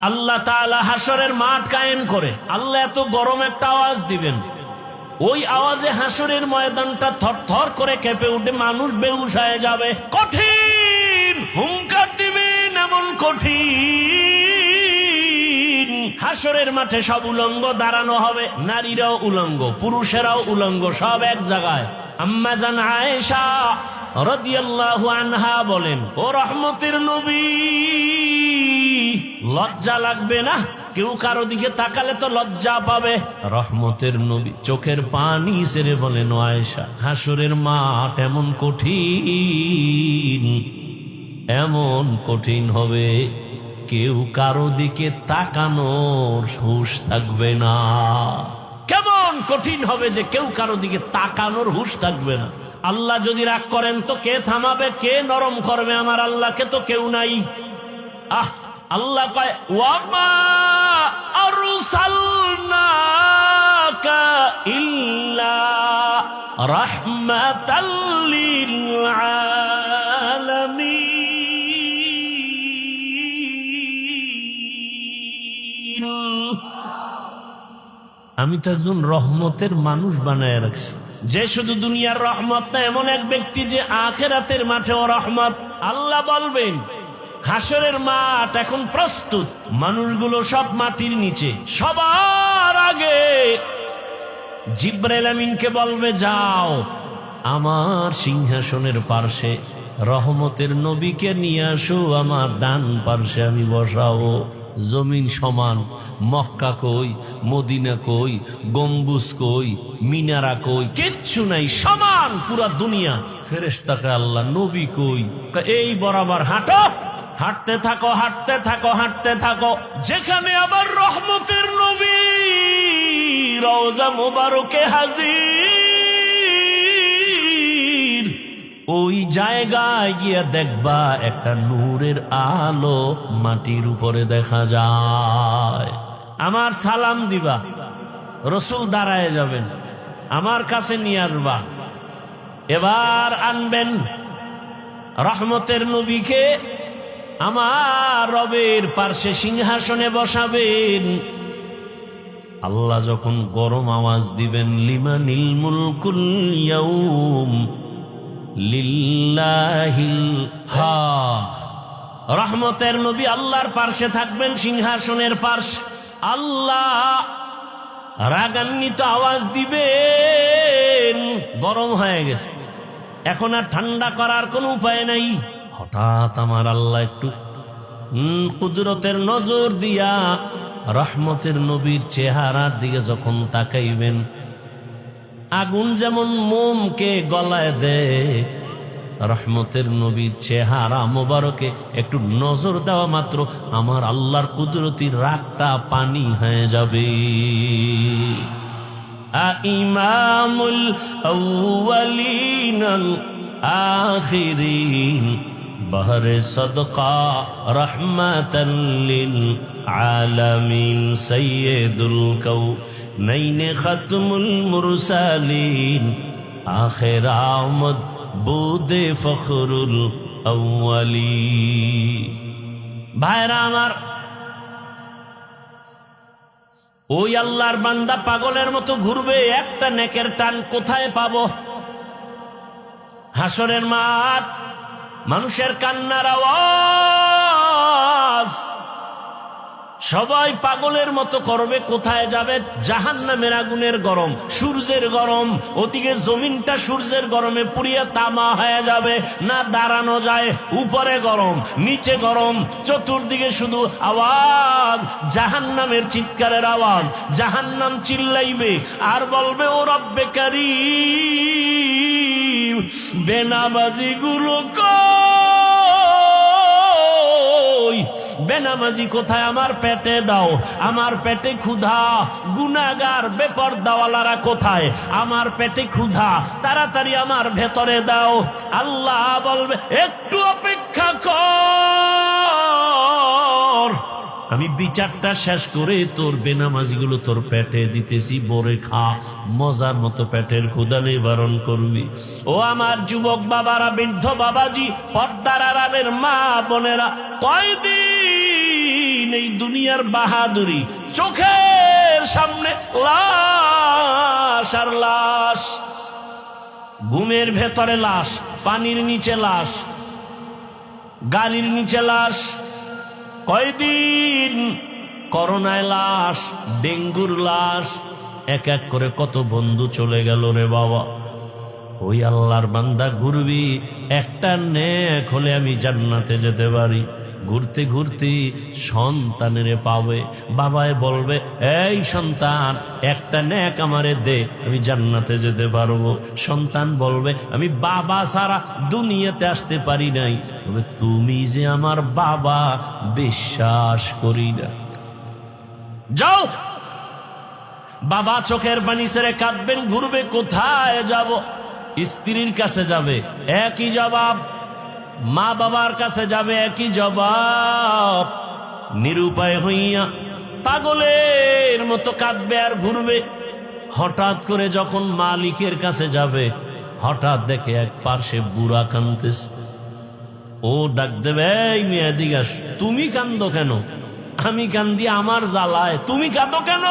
আল্লাহ তাআলা হাসরের মাঠ কায়েম করে আল্লাহ এত গরম একটা আওয়াজ দিবেন, ওই আওয়াজে হাসরের ময়দানটা থরথর করে কেঁপে উঠে, মানুষ বেহুশ হয়ে যাবে। কঠিন হুঙ্কার দিবেন, এমন কঠিন। হাসরের মাঠে সব উলঙ্গ দাঁড়ানো হবে, নারীরাও উলঙ্গ, পুরুষেরাও উলঙ্গ, সব এক জায়গায়। আম্মা জান আয়েশা রাদিয়াল্লাহু আনহা বলেন, ও রহমতের নবী, লজ্জা লাগবে না? কেউ কারো দিকে তাকালে তো লজ্জা পাবে। রহমতের নবী চোখের পানি ছেড়ে বলেন, ও আয়েশা, হাসরের মাঠ এমন কঠিন, এমন কঠিন হবে, কেউ কারো দিকে তাকানোর হুঁশ থাকবে না। কেমন কঠিন হবে যে কেউ কারো দিকে তাকানোর হুঁশ থাকবে না। আল্লাহ যদি রাগ করেন তো কে থামাবে, কে নরম করবে? আমার আল্লাহকে তো কেউ নাই। আল্লাহ কয়, ওয়ামা আরসালনাকা ইল্লা রাহমাতাল লিল আলামিন। আমি তো একজন রহমতের মানুষ বানায় রাখছি, যে শুধু দুনিয়ার রহমত না, এমন এক ব্যক্তি যে আখিরাতের মাঠেও রহমত। আল্লাহ বলবেন, হাসরের মাঠ এখন প্রস্তুত, মানুষগুলো সব মাটির নিচে। সবার আগে জিবরাইল আমিনকে বলবে, যাও আমার সিংহাসনের পার্শ্বে রহমতের নবীকে নিয়ে আসো, আমার ডান পার্শ্বে আমি বসাবো। জমিন সমান, মক্কা কই, মদিনা কই, গম্বুজ কই, মিনারা কই, কিচ্ছু নাই, সমান পুরা দুনিয়া। ফেরেশতাকে আল্লাহ, নবী কই? এই বরাবর হাঁটো, হাঁটতে থাকো, হাঁটতে থাকো, হাঁটতে থাকো। যেখানে আবার রহমতের নবী রওজা মুবারকে হাজির, ওই জায়গায় গিয়া দেখবা একটা নূরের আলো মাটির উপরে দেখা যায়। আমার সালাম দিবা, রসুল দাঁড়ায় যাবেন, আমার কাছে নিয়ে আসবা। এবার আনবেন রহমতের নবীকে, আমার রবের পার্শ্বে সিংহাসনে বসাবেন। আল্লাহ যখন গরম আওয়াজ দিবেন, লিমানিল মুলকুল ইয়াউম লিল্লাহিল হা, রহমতের নবী আল্লাহর পার্শ্বে থাকবেন, সিংহাসনের পার্শ্বে। আল্লাহ রাগান্বিত আওয়াজ দিবেন, গরম হয়ে গেছে, এখন আর ঠান্ডা করার কোনো উপায় নাই। হঠাৎ আমার আল্লাহ একটু কুদরতের নজর দিয়া রহমতের নবীর চেহারার দিকে যখন তাকাইবেন, আগুন যেমন মোমকে গলায় দেয়, রহমতের নবীর চেহারা মোবারকে একটু নজর দেওয়া মাত্র আমার আল্লাহর কুদরতির রাগটা পানি হয়ে যাবে। ইমামুল আউয়ালিন আল আখিরিন বহরে সদকা রহমাতাল লিল আলামিন সাইয়্যিদুল কাউনাইন খাতমুল মুরসালিন আখির আমদ বুদে ফখরুল আউয়ালিন। ভাইরা আমার, ওই আল্লাহর বান্দা পাগলের মতো ঘুরবে, একটা নেকের টান কোথায় পাবো? হাসরের মাঠ, মানুষের কান্নার আওয়াজ, সবাই পাগলের মতো করবে। কোথায় যাবে? জাহান্নামের আগুনের গরম, সূর্যের গরম, ওদিকে জমিনটা সূর্যের গরমে পুড়িয়া তামা হয়ে যাবে, না দাঁড়ানো যায়। উপরে গরম, নিচে গরম, চতুর্দিকে শুধু আওয়াজ, জাহান্নামের চিৎকারের আওয়াজ। জাহান্নাম চিল্লাইবে আর বলবে, ও রব্বে কারীম, বেনামাজি গুলো কই? বেনামাজি কোথায়? আমার পেটে দাও, আমার পেটে ক্ষুধা। গুনাহগার বেপরদাওয়ালারা কোথায়? আমার পেটে ক্ষুধা, তাড়াতাড়ি আমার ভেতরে দাও। আল্লাহ বলবে, একটু অপেক্ষা কর, আমি বিচারটা শেষ করে তোর বেনামাজিগুলো তোর পেটে দিতেছি, বরে খা, মজার মতো পেটের ক্ষুধা নিবারণ করবি। ও আমার যুবক বাবারা, বৃদ্ধ বাবাজি, পর্দার আড়ালের মা বোনেরা, কয়দিন এই দুনিয়ার বাহাদুরি, চোখের সামনে লাশ আর লাশ, ঘুমের ভেতরে লাশ, পানির নিচে লাশ, গাড়ির নিচে লাশ, কয়দিন করোনায় লাশ, ডেঙ্গুর লাশ, এক এক করে কত বন্ধু চলে গেল রে বাবা। ওই আল্লাহর বান্দা ঘুরবি, একটা নেক হলে আমি জান্নাতে যেতে পারি। ঘুরতে ঘুরতে সন্তানের পাবে, বাবায় বলবে এই সন্তান একটা নেক আমারে দে, আমি জান্নাতে যেতে পারবো। সন্তান বলবে আমি বাবা ছাড়া দুনিয়াতে আসতে পারি নাই, তবে তুমি যে আমার বাবা বিশ্বাস করি না। যাও, বাবা চোখের পানি ছেড়ে কাঁদবেন, ঘুরবে কোথায় যাব? স্ত্রীর কাছে যাবে, একই জবাব। মা বাবার কাছে যাবে, একই জবাব। নিরুপায় হইয়া পাগলের মতো কাঁদবে আর ঘুরবে। হঠাৎ করে যখন মালিকের কাছে যাবে, হঠাৎ দেখে এক পার্শ্বে বুড়া কাঁদতেছে। ও ডাক দেবে, এই মেয়ে দিকে আস, তুমি কান্দো কেন? আমি কান্দি আমার জ্বালায়, তুমি কাঁদো কেন?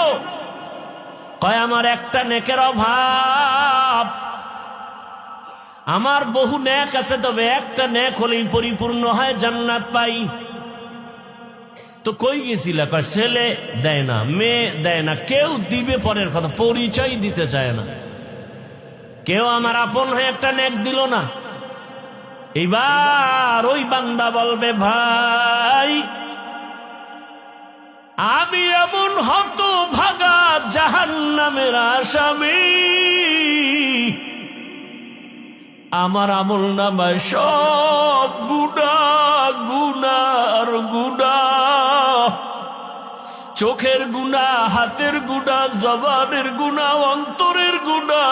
কয় আমার একটা নেকের অভাব, আমার বহু নেক আছে, তবে একটা নেক হলেই পরিপূর্ণ হয়, জান্নাত পাই। তো কই গেছিল? কয় ছেলে দেয় না, মেয়ে দেয় না, কেউ দিবে পরের কথা, পরিচয় দিতে চায় না। কেউ আমার আপন হয়ে একটা নেক দিল না। এইবার ওই বান্দা বলবে ভাই আমি এমন হতভাগা জাহান্নামের আসামি, আমার আমল নামায় সব গুনাহ, গুনার গুনাহ, চোখের গুনাহ, হাতের গুনাহ, জবানের গুনাহ, অন্তরের গুনাহ,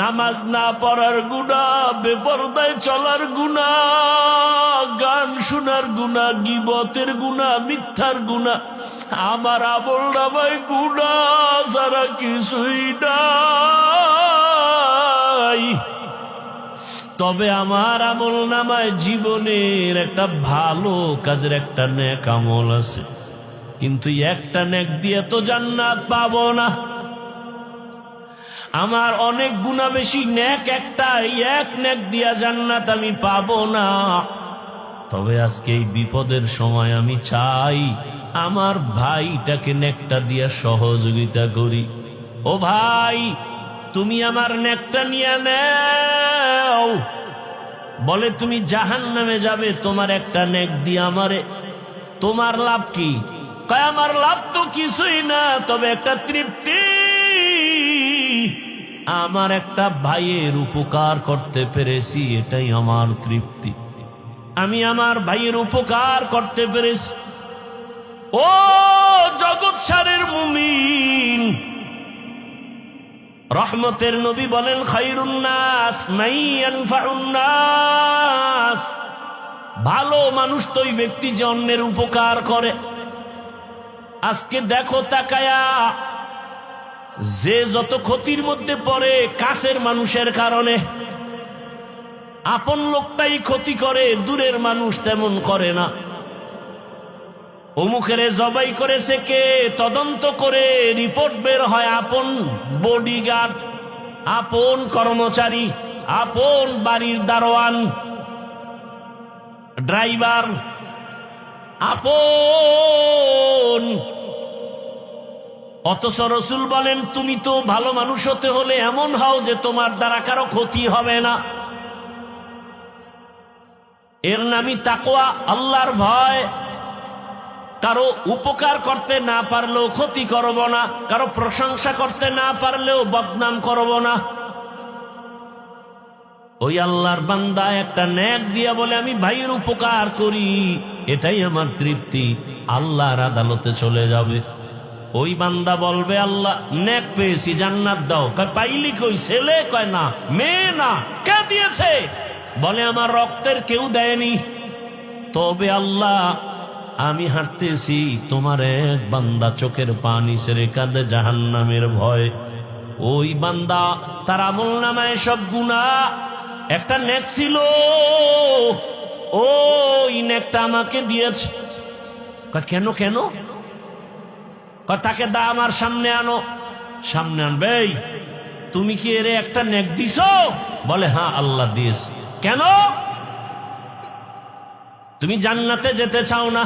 নামাজ না পড়ার গুনাহ, বেপরদায় চলার গুনাহ, গান শোনার গুনাহ, গীবতের গুনাহ, মিথ্যার গুনাহ। আমার আমল নামায় গুনাহ ছাড়া কিছুই নাই। তবে আমার আমল নামায় জীবনের একটা ভালো কাজের একটা নেক আমল আছে, কিন্তু একটা নেক দিয়ে তো জান্নাত পাবো না। আমার অনেক গুনাহ বেশি, নেক একটা, এক নেক দিয়া জান্নাত আমি পাবো না। তবে আজকে এই বিপদের সময় আমি চাই আমার ভাইটাকে নেকটা দিয়া সহযোগিতা করি। ও ভাই, তুমি আমার নেকটা নিয়ে নাও। বলে তুমি জাহান্নামে যাবে, তোমার একটা নেক দিয়ে আমারে, তোমার লাভ কি? কয় আমার লাভ তো কিছুই না, তবে একটা তৃপ্তি, আমার একটা ভাইয়ের উপকার করতে পেরেছি, এটাই আমার তৃপ্তি। আমি আমার ভাইয়ের উপকার করতে পেরেছি। ও জগৎ সারের মুমিন, রহমতের নবী বলেন খায়রুন নাস মান ইয়ানফাউন নাস, ভালো মানুষ তো ওই ব্যক্তি যে অন্যের উপকার করে। আজকে দেখো তাকায়া, যে যত ক্ষতির মধ্যে পড়ে কাছের মানুষের কারণে, আপন লোকটাই ক্ষতি করে, দূরের মানুষ তেমন করে না। অমুকেরে জবাই করেছে কে, তদন্ত করে রিপোর্ট বের হয় আপন বডিগার্ড, আপন কর্মচারী, আপন বাড়ির দারোয়ান, ড্রাইভার, আপন। অথচ রাসূল বলেন তুমি তো ভালো মানুষ হতে হলে এমন হও যে তোমার দ্বারা কারো ক্ষতি হবে না। এর নামই তাকওয়া, আল্লাহর ভয়। কারো উপকার করতে না পারলেও ক্ষতি করব না, কারো প্রশংসা করতে না পারলেও বদনাম করব না। ওই আল্লাহর বান্দা একটা নেক দিয়া বলে আমি ভাইয়ের উপকার করি, এটাই আমার তৃপ্তি, আল্লাহর আদালতে চলে যাবে। ওই বান্দা বলবে আল্লাহ নেক পেয়েছি, জান্নাত দাও। কয় পাইলি কই? ছেলে? কয় না। মেয়ে? না। কে দিয়েছে? বলে আমার রক্তের কেউ দেয়নি। তবে আল্লাহ আমি হাঁটতেছি, তোমার এক বান্দা চোখের পানি ছেড়ে কাঁদে জাহান্নামের ভয়। ওই বান্দা তার আমল নামায় সব গুনাহ, একটা নেক ছিল, ওই নেকটা আমাকে দিয়েছে। কেন কেন? তাকে দা আমার সামনে আনো। সামনে আনবে। এই তুমি কি এরে একটা নেক দিছো? বলে হ্যাঁ আল্লাহ দিয়েছে। কেন? তুমি জান্নাতে যেতে চাও না?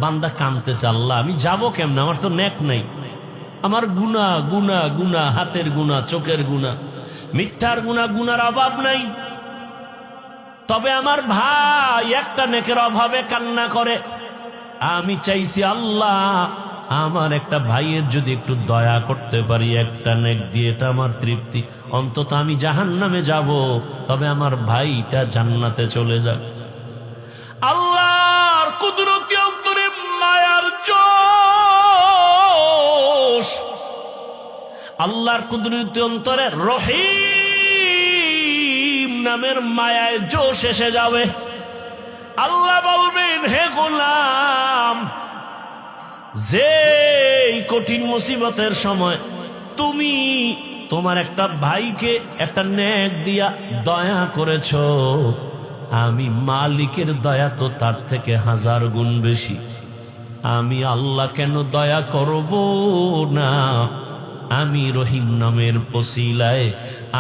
বান্দা কাঁদতেছে, আল্লাহ আমি যাব কেমনে, আমার তো নেক নাই, আমার গুনাহ গুনাহ গুনাহ, হাতের গুনাহ, চোখের গুনাহ, মিথ্যার গুনাহ, গুনার অভাব নাই। তবে আমার ভাই একটা নেকের অভাবে কান্না করে। আমি চাইছি আল্লাহ আমার একটা ভাইয়ের যদি একটু দয়া করতে পারি একটা নেক দিয়ে, এটা আমার তৃপ্তি। অন্তত আমি জাহান্নামে যাব, তবে আমার ভাইটা জান্নাতে চলে যাক। আল্লাহর কুদরতি অন্তরে মায়ার জোশ, আল্লাহর কুদরতি অন্তরে রহিম নামের মায়ায় জোশ এসে যাবে। আল্লাহ বলবেন, হে গোলাম, যে কঠিন মুসিবতের সময় তুমি তোমার একটা ভাইকে একটা নেক দিয়া দয়া করেছো, আমি মালিকের দয়া তো তার থেকে 1000 গুণ বেশি। আমি আল্লাহ কেন দয়া করব না? আমি রহিম নামের ওসিলায়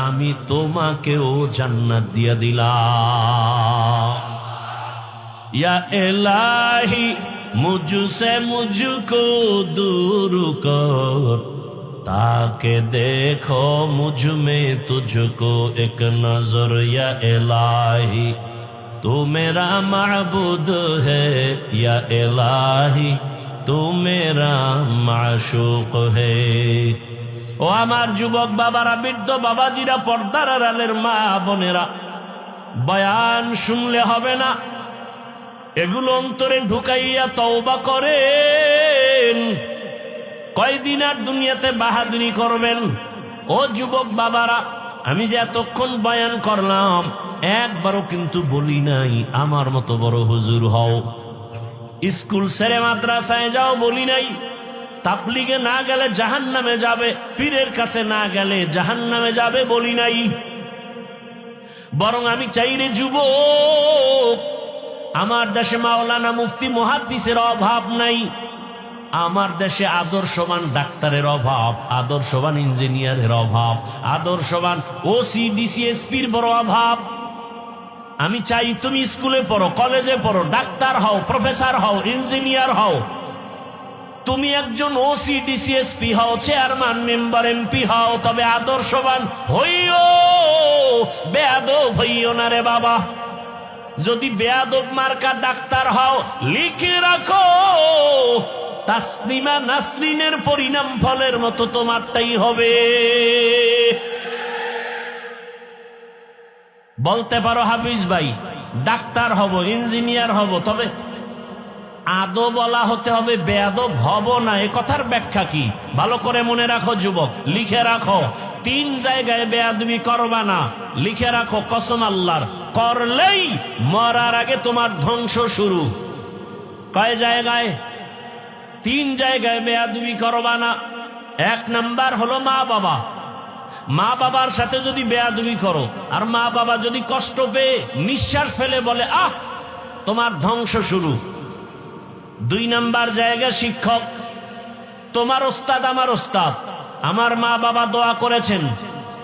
আমি তোমাকেও জান্নাত দিয়া দিলাম। या इलाही मुझसे मुझको दूर कर, ताके देखो मुझ में तुझको एक नजर। या इलाही तू मेरा माबूद है, या इलाही तू मेरा माशूक है। ও আমার যুবক বাবারা, বৃদ্ধ বাবাজিরা, পর্দার আড়ালের মা বোনেরা, বয়ান শুনলে হবে না, এগুলো অন্তরে ঢুকাইয়া তওবা করেন। কয়দিন আর দুনিয়াতে বাহাদুরি করবেন? ও যুবক বাবারা, আমি যে এতক্ষণ বয়ান করলাম একবারও কিন্তু বলি নাই আমার মতো বড় হুজুর হও, স্কুল ছেড়ে মাদ্রাসায় যাও বলি নাই, তাবলীগে না গেলে জাহান্নামে যাবে, পীরের কাছে না গেলে জাহান্নামে যাবে বলি নাই। বরং আমি চাই রে যুবক, আমার দেশে মাওলানা মুফতি মুহাদ্দিসের অভাব নাই, আমার দেশে আদর্শবান ডাক্তারের অভাব, আদর্শবান ইঞ্জিনিয়ারের অভাব, আদর্শবান ওসি ডিসিএসপির বড় অভাব। আমি চাই তুমি স্কুলে পড়ো, কলেজে পড়ো, ডাক্তার হও, প্রফেসর হও, ইঞ্জিনিয়ার হও, তুমি একজন ওসি ডিসিএসপি হও, চেয়ারম্যান মেম্বার এমপি হও, তবে আদর্শবান হইও, বেয়াদব হইও না রে বাবা। যদি বেয়াদব মার্কা ডাক্তার হও, লিখে রাখো তাসলিমা নাসরিনের পরিণাম ফলের মতো তোমারটাই হবে। বলতে পারো হাফিজ ভাই ডাক্তার হব, ইঞ্জিনিয়ার হব, তবে আদব বলা হতে হবে, বেয়াদব হব না। এ কথার ব্যাখ্যা কি? ভালো করে মনে রাখো যুবক, লিখে রাখো। 3 জায়গায় বেয়াদবি করবা না, লিখে রাখো, কসম আল্লাহর, করলেই মরার আগে তোমার ধ্বংস শুরু। কয় জায়গায়? 3 জায়গায় বেয়াদবি করবা না। 1 নাম্বার হলো মা বাবা। মা বাবার সাথে যদি বেয়াদবি করো, আর মা বাবা যদি কষ্ট পেয়ে নিঃশ্বাস ফেলে বলে আহ, তোমার ধ্বংস শুরু। 2 নাম্বার জায়গা শিক্ষক। তোমার ওস্তাদ আমার ওস্তাদ, আমার মা বাবা দোয়া করেছেন,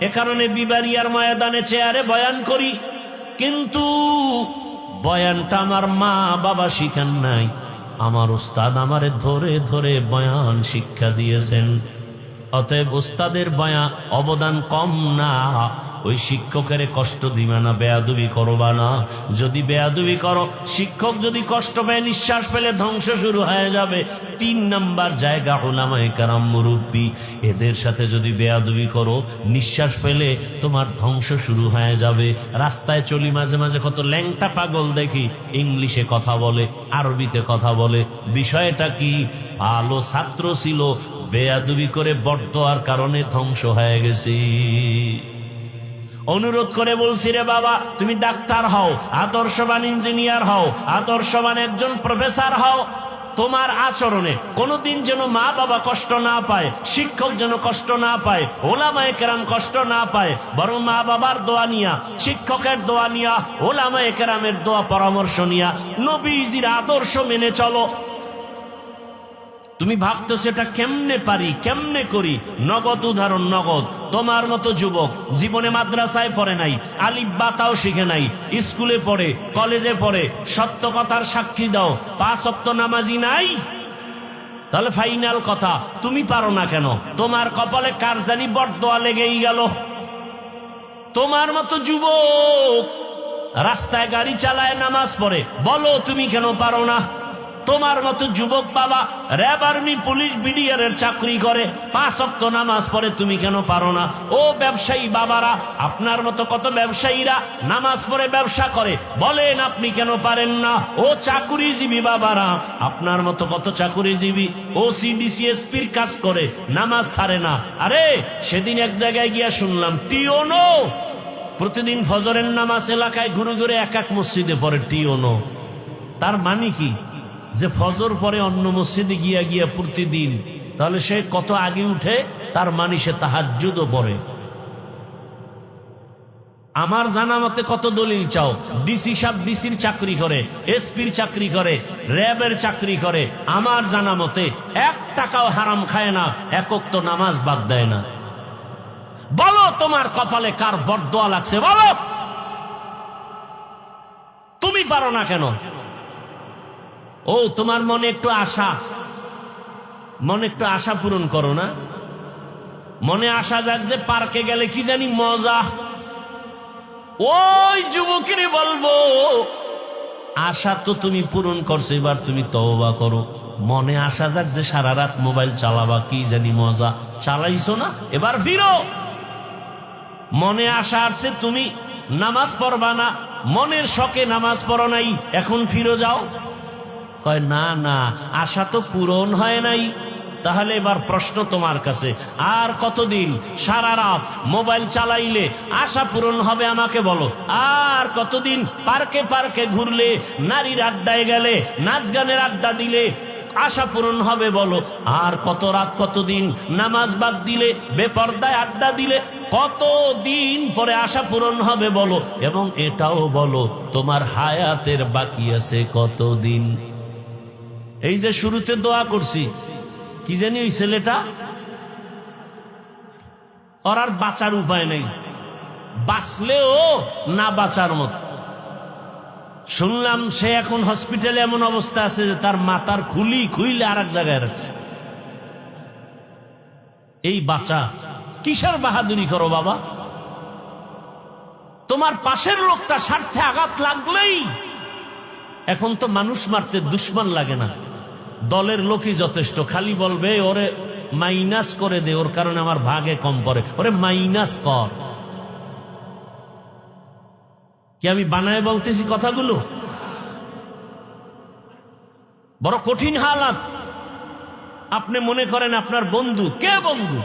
এ কারণে বিবারিয়ার ময়দানে চেয়ারে বয়ান করি, কিন্তু বয়ানটা আমার মা বাবা শিখান নাই, আমার ওস্তাদ আমারে ধরে ধরে বয়ান শিক্ষা দিয়েছেন। অতএব ওস্তাদের বয়ান অবদান কম না, ওই শিক্ষকের কষ্ট দিবা না, বেয়াদবি করবা না। যদি বেয়াদবি করো, শিক্ষক যদি কষ্ট পায়, নিঃশ্বাস পেলে ধ্বংস শুরু হয়ে যাবে। 3 নাম্বার জায়গা উলামায়ে কেরাম, মুরব্বী, এদের সাথে যদি বেয়াদবি করো, নিঃশ্বাস পেলে তোমার ধ্বংস শুরু হয়ে যাবে। রাস্তায় চলি, মাঝে মাঝে কত ল্যাংটা পাগল দেখি, ইংলিশে কথা বলে, আরবিতে কথা বলে। বিষয়টা কি? ভালো ছাত্র ছিল, বেয়াদবি করে বড়দোয়ার কারণে ধ্বংস হয়ে গেছি। অনুরোধ করে বলছি রে বাবা, তুমি ডাক্তার হও, আদর্শবান ইঞ্জিনিয়ার হও, আদর্শবান একজন প্রফেসর হও। তোমার আচরণে কোনোদিন যেন মা বাবা কষ্ট না পায়, শিক্ষক যেন কষ্ট না পায়, ওলামায়ে কেরাম কষ্ট না পায়। বরং মা বাবার দোয়া নিয়া, শিক্ষকের দোয়া নিয়া, ওলামায়ে কেরামের দোয়া পরামর্শ নিয়া, নবীজির আদর্শ মেনে চলো। তুমি ভাবতেছো এটা কেমনে পারি, কেমনে করি। নগদ উদাহরণ, নগদ। তোমার মতো যুবক জীবনে মাদ্রাসায় পড়ে নাই, আলিফ বা তাও শিখে নাই, স্কুলে পড়ে, কলেজে পড়ে, সত্য কথার সাক্ষী দাও, 5 ওয়াক্ত নামাজি নাই। তাহলে ফাইনাল কথা, তুমি পারো না কেন? তোমার কপালে কার জানি বরদোয়া লেগেই গেল। তোমার মতো যুবক রাস্তায় গাড়ি চালায়, নামাজ পড়ে, বলো তুমি কেন পারো না? তোমার মতো যুবক বাবা র্যাব, আর্মি, পুলিশ, বিডিআর এর চাকরি করে, 5 ওয়াক্ত নামাজ পড়ে, তুমি কেন পারো না? ও ব্যবসায়ী বাবারা, আপনার মতো কত ব্যবসায়ীরা নামাজ পড়ে ব্যবসা করে, বলেন আপনি কেন পারেন না? ও চাকুরিজীবী বাবারা, আপনার মতো কত চাকুরিজীবী ও সিডিসিএসপির কাজ করে, নামাজ ছাড়ে না। আরে সেদিন এক জায়গায় গিয়া শুনলাম টিওনো প্রতিদিন ফজরের নামাজ এলাকায় ঘুরে ঘুরে এক এক মসজিদে পড়ে টিওনো। তার মানে কি? যে ফজর পরে অন্য মসজিদে গিয়া গিয়া প্রতিদিন, তাহলে সে কত আগে উঠে, তার মানে সে তাহাজ্জুদও পড়ে। আমার জানা মতে কত দলিল চাও? ডিসি সাহেব ডিসির চাকরি করে, এসপির চাকরি করে, র্যাবের চাকরি করে, আমার জানা মতে 1 টাকাও হারাম খায় না, 1 ওয়াক্ত নামাজ বাদ দেয় না। বলো তোমার কপালে কার বরদোয়া লাগছে, বলো। তুমি পারো না কেন? ও তোমার মনে একটু আশা, মনে একটু আশা পূরণ করো না। মনে আশা যাক যে পার্কে গেলে কি জানি মজা। ওই যুবকেরই বলবো, আশা তো তুমি পূরণ করছো, এবার তুমি তওবা করো। মনে আশা যাক যে সারা রাত মোবাইল চালাবা, কি জানি মজা, চালাইছো না, এবার ফিরো। মনে আশা আসছে তুমি নামাজ পড়বা না, মনের শখে নামাজ পড়ো নাই, এখন ফিরো যাও। কয় না না, আশা তো পূরণ হয় নাই। তাহলে এবার প্রশ্ন তোমার কাছে, আর কতদিন সারা রাত মোবাইল চালাইলে আশা পূরণ হবে আমাকে বলো? আর কতদিন পার্কে পার্কে ঘুরলে, নারীর আড্ডায় গেলে, নাচ গানের আড্ডা দিলে আশা পূরণ হবে বলো? আর কত রাত, কতদিন নামাজ বাদ দিলে, বেপর্দায় আড্ডা দিলে, কতদিন পরে আশা পূরণ হবে বলো? এবং এটাও বলো তোমার হায়াতের বাকি আছে কতদিন। এই যে শুরুতে দোয়া করছি, কি জানি ওই ছেলেটা, ওর আর বাঁচার উপায় নেই, বাঁচলেও না বাঁচার মত। শুনলাম সে এখন হসপিটালে এমন অবস্থা আছে যে তার মাথার খুলি খুইলে আর এক জায়গায় রাখছে। এই বাঁচা কিসের বাহাদুরি করো বাবা? তোমার পাশের লোকটা স্বার্থে আঘাত লাগলেই এখন তো মানুষ মারতে দুশ্মন লাগে না, দলের লোকই যথেষ্ট। খালি বলবে ওরে মাইনাস করে দে, ওর কারণে আমার ভাগে কম পড়ে, ওরে মাইনাস কর। কি আমি বানায় বলতেছি কথাগুলো? বড় কঠিন হালাত। আপনি মনে করেন আপনার বন্ধু, কে বন্ধু?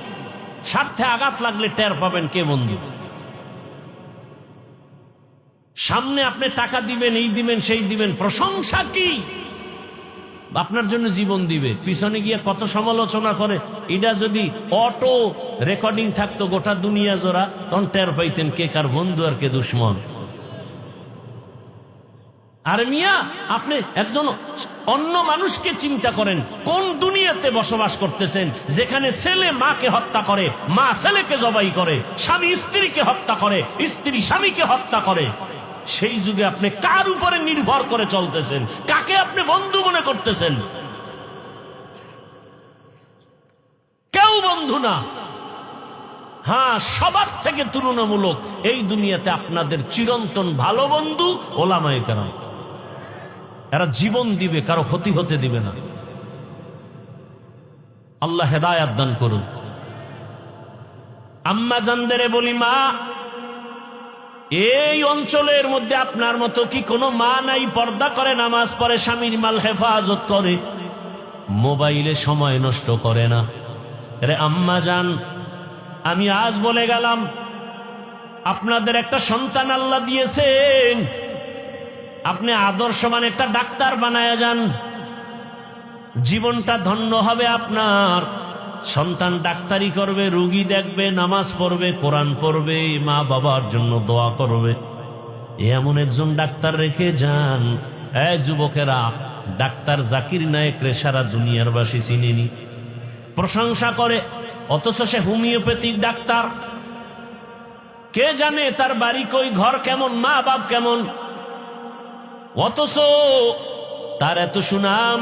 স্বার্থে আঘাত লাগলে টের পাবেন কে বন্ধু। সামনে আপনি টাকা দিবেন, এই দিবেন, সেই দিবেন, প্রশংসা কি, আপনার জন্য জীবন দিবে, পিছনে গিয়ে কত সমালোচনা করে। এটা যদি অটো রেকর্ডিং থাকতো গোটা দুনিয়া জোড়া, তখন টের পাইতেন কে কার বন্ধু আর কে দুশ্মন। আর মিয়া, আপনি একজন অন্য মানুষকে চিন্তা করেন, কোন দুনিয়াতে বসবাস করতেছেন যেখানে ছেলে মাকে হত্যা করে, মা ছেলেকে জবাই করে, স্বামী স্ত্রীকে হত্যা করে, স্ত্রী স্বামীকে হত্যা করে। সেই যুগে আপনি কার উপরে নির্ভর করে চলতেছেন? কাকে আপনি বন্ধু মনে করতেছেন? কেউ বন্ধু না। হ্যাঁ, সবার থেকে তুলনামূলক এই দুনিয়াতে আপনাদের চিরন্তন ভালো বন্ধু ওলামায়ে কেরাম। এরা জীবন দিবে, কারো ক্ষতি হতে দিবে না। আল্লাহ হেদায়াত দান করুন। আম্মা জানদেরে বলি, মা, এই অঞ্চলের মধ্যে আপনার মতো কি কোনো মা নাই? পর্দা করে, নামাজ পড়ে, স্বামীর মাল হেফাজত করে, মোবাইলে সময় নষ্ট করে না। আরে আম্মা জান, আমি আজ বলে গেলাম, আপনাদের একটা সন্তান আল্লাহ দিয়েছেন, আপনি আদর্শমান একটা ডাক্তার বানায়া যান, জীবনটা ধন্য হবে আপনার। সন্তান ডাক্তারি করবে, রোগী দেখবে, নামাজ পড়বে, কোরআন পড়বে, মা বাবার জন্য দোয়া করবে। এমন একজন ডাক্তার রেখে যান। এই যুবকেরা, ডাক্তার জাকির নায়েকরে সারা দুনিয়ার বাসী চিনেনি, প্রশংসা করে, অথচ সে হোমিওপ্যাথিক ডাক্তার। কে জানে তার বাড়ি কই, ঘর কেমন, মা বাপ কেমন, অথচ তার এত সুনাম।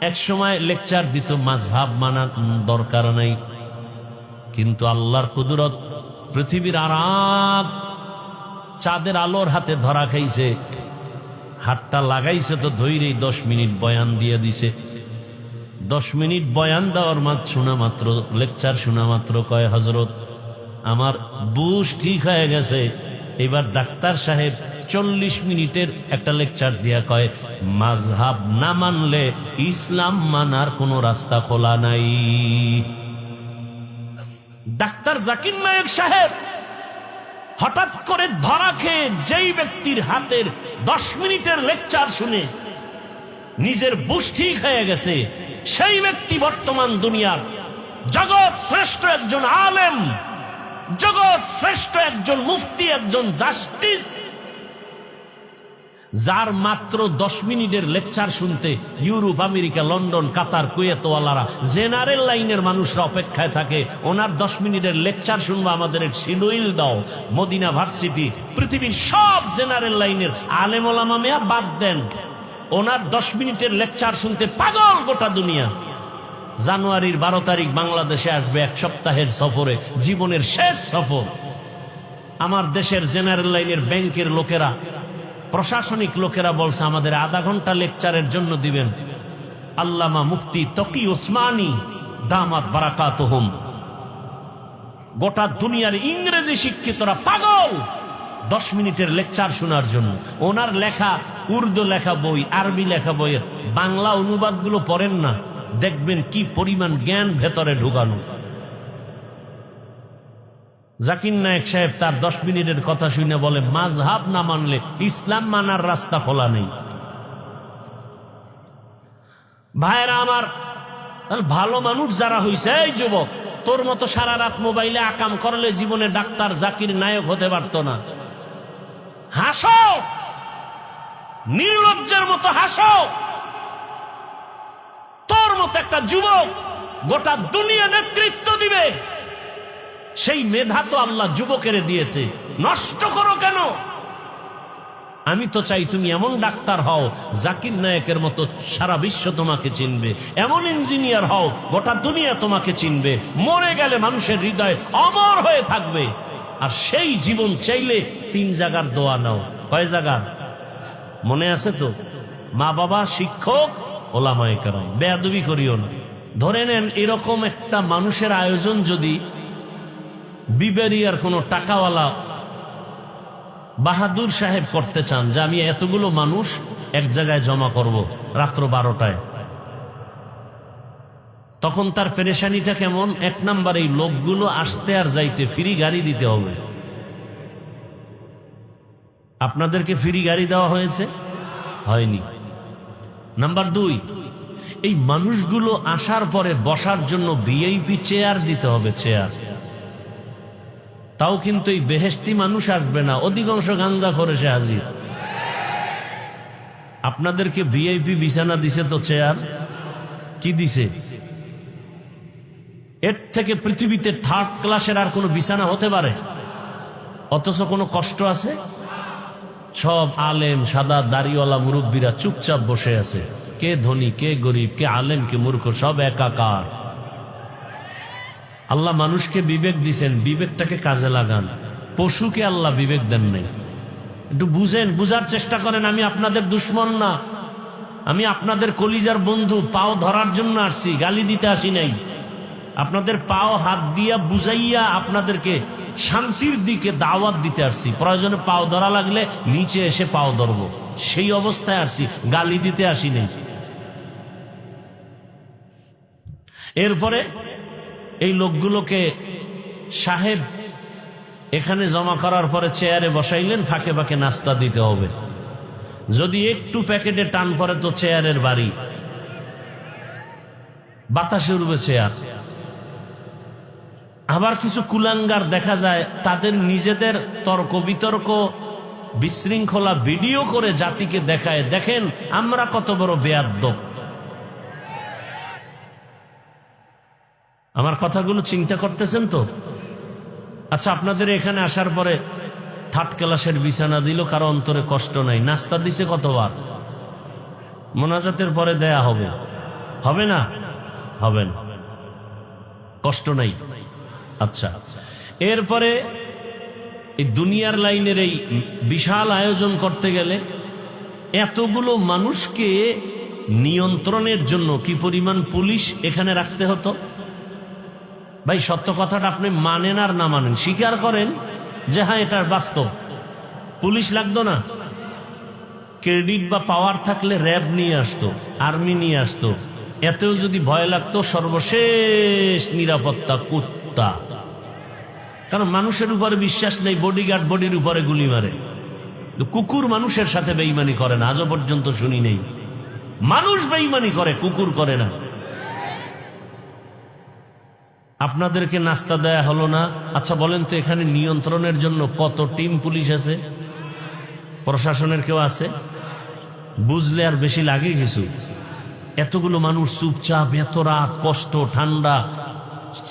এক সময় লেকচার দিত, মাযহাব মানার দরকার নাই, কিন্তু আল্লাহর কুদরত, পৃথিবীর আরাম চাঁদের আলোর হাতে ধরা খাইছে, হাতটা লাগাইছে তো ধৈরেই 10 মিনিট বয়ান দিয়ে দিছে। 10 মিনিট বয়ান দেওয়ার শোনা মাত্র, লেকচার শোনা মাত্র কয়, হযরত আমার বুঝ ঠিক হয়ে গেছে, এবার ডাক্তার সাহেব 40 মিনিটের একটা লেকচার দিয়া কয়, মাযহাব না মানলে ইসলাম মানার কোনো রাস্তা খোলা নাই। ডাক্তার জাকির নায়েক সাহেব হঠাৎ করে ধরা খেয়ে যেই ব্যক্তির হাতের 10 মিনিটের লেকচার শুনে নিজের বুঝ ঠিক হয়ে গেছে, সেই ব্যক্তি বর্তমান দুনিয়ার জগৎ শ্রেষ্ঠ একজন আলেম, জগৎ শ্রেষ্ঠ একজন মুফতি, একজন জাস্টিস, যার মাত্র 10 মিনিটের লেকচার শুনতে ইউরোপ, আমেরিকা, লন্ডন, কাতার, কুয়েত ওয়ালারা, জেনারেল লাইনের মানুষরা অপেক্ষায় থাকে। ওনার 10 মিনিটের লেকচার শুনবো, আমাদের শিডুইল দাও। মদিনা ভার্সিটি, পৃথিবীর সব জেনারেল লাইনের আলেম ওলামা মেয়া বাদ দেন, ওনার 10 মিনিটের লেকচার শুনতে পাগল গোটা দুনিয়া। জানুয়ারির 12 তারিখ বাংলাদেশে আসবে 1 সপ্তাহের সফরে, জীবনের শেষ সফর। আমার দেশের জেনারেল লাইনের ব্যাংকের লোকেরা, প্রশাসনিক লোকেরা বলছে আমাদের আধা ঘন্টা লেকচারের জন্য দিবেন। আল্লামা মুফতি তকি ওসমানী দামাত বারাকাতুহুম, গোটা দুনিয়ার ইংরেজি শিক্ষিতরা পাগল 10 মিনিটের লেকচার শোনার জন্য। ওনার লেখা উর্দু লেখা বই, আরবি লেখা বইয়ের বাংলা অনুবাদগুলো পড়েন না, দেখবেন কি পরিমাণ জ্ঞান ভেতরে ঢুকানো। জাকির নায়েক সাহেব তার 10 মিনিটের কথা শুনে বলে, মাযহাব না মানলে ইসলাম মানার রাস্তা খোলা নেই। ভাইরা আমার, ভালো মানুষ যারা হইছে, এই যুবক, তোর মতো সারা রাত মোবাইলে আকাম করলে জীবনে ডাক্তার জাকির নায়েক হতে পারতো না। হাসো, নির্লজ্জের মতো হাসো। তোর মতো একটা যুবক গোটা দুনিয়া নেতৃত্ব দিবে, সেই মেধা তো আল্লাহ যুবকের দিয়েছে, নষ্ট করো কেন? আমি তো চাই তুমি এমন ডাক্তার হও, জাকির নায়েকের মতো সারা বিশ্ব তোমাকে চিনবে, এমন ইঞ্জিনিয়ার হও গোটা দুনিয়া তোমাকে চিনবে, মরে গেলে মানুষের হৃদয় অমর হয়ে থাকবে। আর সেই জীবন চাইলে 3 জায়গার দোয়া নাও। কয় জায়গার মনে আছে তো? মা বাবা, শিক্ষক, ওলামায়ে কেরাম। বেয়াদবি করিও না। ধরে নেন এরকম একটা মানুষের আয়োজন যদি বিবেরিয়ার কোনো টাকাওয়ালা বাহাদুর সাহেব করতে চান, যে আমি এতগুলো মানুষ এক জায়গায় জমা করব রাত্র 12টায়, তখন তার পেরেশানিটা কেমন? 1 নাম্বার, এই লোকগুলো আসতে আর যাইতে ফ্রি গাড়ি দিতে হবে। আপনাদেরকে ফ্রি গাড়ি দেওয়া হয়েছে? হয়নি। নাম্বার 2, এই মানুষগুলো আসার পরে বসার জন্য ভিআইপি চেয়ার দিতে হবে, চেয়ার। তাও কিন্তু এই বেহেশতি মানুষ আসবে না, অধিকাংশ গাঞ্জা করে সে হাজির। আপনাদেরকে ভিআইপি বিছানা দিছে তো, চেয়ার কি দিছে? এর থেকে পৃথিবীতে 3rd ক্লাসের আর কোনো বিছানা হতে পারে? অথচ কোনো কষ্ট আছে? সব আলেম, সাদা দাড়িওয়ালা মুরব্বীরা চুপচাপ বসে আছে। কে ধনী, কে গরিব, কে আলেম, কে মূর্খ, সব একাকার। আল্লাহ মানুষকে বিবেক দিছেন, বিবেকটাকে কাজে লাগান। পশুকে আল্লাহ বিবেক দেন নাই। একটু বুঝেন, বুঝার চেষ্টা করেন। আমি আপনাদের দুশ্মন না, আমি আপনাদের কলিজার বন্ধু। পাও ধরার জন্য আসছি, গালি দিতে আসি নাই। আপনাদের পাও হাত দিয়া বুঝাইয়া আপনাদেরকে শান্তির দিকে দাওয়াত দিতে আসছি। প্রয়োজনে পাও ধরা লাগলে নিচে এসে পাও ধরব, সেই অবস্থায় আসছি, গালি দিতে আসি নাই। এরপরে এই লোকগুলোকে সাহেব এখানে জমা করার পরে চেয়ারে বসাইলেন, ফাঁকে ফাঁকে নাস্তা দিতে হবে। যদি একটু প্যাকেটে টান পড়ে তো চেয়ারের বাড়ি, বাতাসে উড়বে চেয়ার। আবার কিছু কুলাঙ্গার দেখা যায়, তাদের নিজেদের তর্ক বিতর্ক বিশৃঙ্খলা ভিডিও করে জাতিকে দেখায়, দেখেন আমরা কত বড় বেয়াদ্দব। আমার কথাগুলো চিন্তা করতেছেন তো? আচ্ছা, আপনাদের এখানে আসার পরে থার্ড ক্লাসের বিছানা দিল, কারো অন্তরে কষ্ট নাই। নাস্তা দিছে কতবার? মোনাজাতের পরে দেয়া হবে, হবে না? হবে না, কষ্ট নাই। আচ্ছা, এরপরে এই দুনিয়ার লাইনের এই বিশাল আয়োজন করতে গেলে এতগুলো মানুষকে নিয়ন্ত্রণের জন্য কি পরিমাণ পুলিশ এখানে রাখতে হতো? ভাই, সত্য কথাটা আপনি মানেন আর না মানেন, স্বীকার করেন যে হ্যাঁ এটার বাস্তব। পুলিশ লাগতো না? ক্রেডিট বা পাওয়ার থাকলে র্যাব নিয়ে আসতো, আর্মি নিয়ে আসতো। এতেও যদি ভয় লাগতো, সর্বশেষ নিরাপত্তা কুত্তা। কারণ মানুষের উপরে বিশ্বাস নেই, বডিগার্ড বডির উপরে গুলি মারে। কুকুর মানুষের সাথে বেঈমানি করে না, আজও পর্যন্ত শুনি নেই। মানুষ বেঈমানি করে, কুকুর করে না। আপনাদেরকে নাস্তা দেয়া হলো না। আচ্ছা বলেন তো, এখানে নিয়ন্ত্রণের জন্য কত টিম পুলিশ আছে? প্রশাসনের কেউ আছে? বুঝলে আর বেশি লাগে কিছু? এতগুলো মানুষ চুপচাপ, এত রাত, কষ্ট, ঠান্ডা।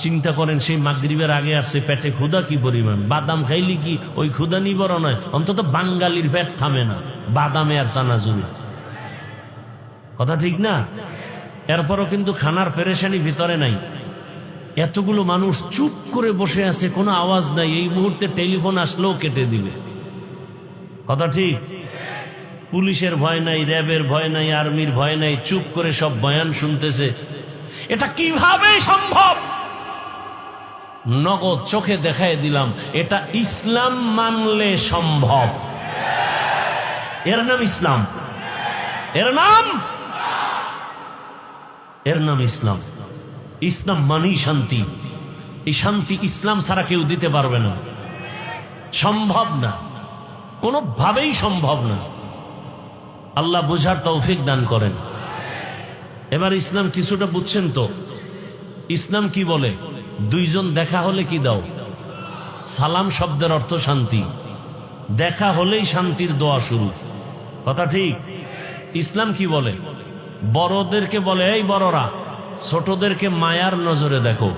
চিন্তা করেন, সেই মাগরিবের আগে আসছে, পেটে ক্ষুধা কি পরিমাণ। বাদাম খাইলি কি ওই ক্ষুধা নিবরণ হয়? অন্তত বাঙালির পেট থামে না বাদামে আর চানাচুরি। কথা ঠিক না? এরপরও কিন্তু খানার পেরেশানি ভিতরে নাই। এতগুলো মানুষ চুপ করে বসে আছে, কোনো আওয়াজ নাই। এই মুহূর্তে টেলিফোন আসলেও কেটে দিবে। কথা ঠিক? পুলিশের ভয় নাই, র্যাবের ভয় নাই, আর্মির ভয় নাই, চুপ করে সব বয়ান শুনতেছে। এটা কিভাবে সম্ভব? নগদ চোখে দেখায় দিলাম, এটা ইসলাম মানলে সম্ভব। এর নাম ইসলাম, এর নাম ইসলাম। ইসলাম মানেই শান্তি। এই শান্তি ইসলাম ছাড়া কেউ দিতে পারবে না, সম্ভব না, কোনোভাবেই সম্ভব না। আল্লাহ বুঝার তৌফিক দান করেন। এবার ইসলাম কিছুটা বুঝছেন তো? ইসলাম কি বলে? দুইজন দেখা হলে কি দাও? সালাম শব্দের অর্থ শান্তি। দেখা হলেই শান্তির দোয়া শুরু। কথা ঠিক? ইসলাম কি বলে? বড়দেরকে বলে, এই বড়রা, ছোটদেরকে মায়ার নজরে দেখো।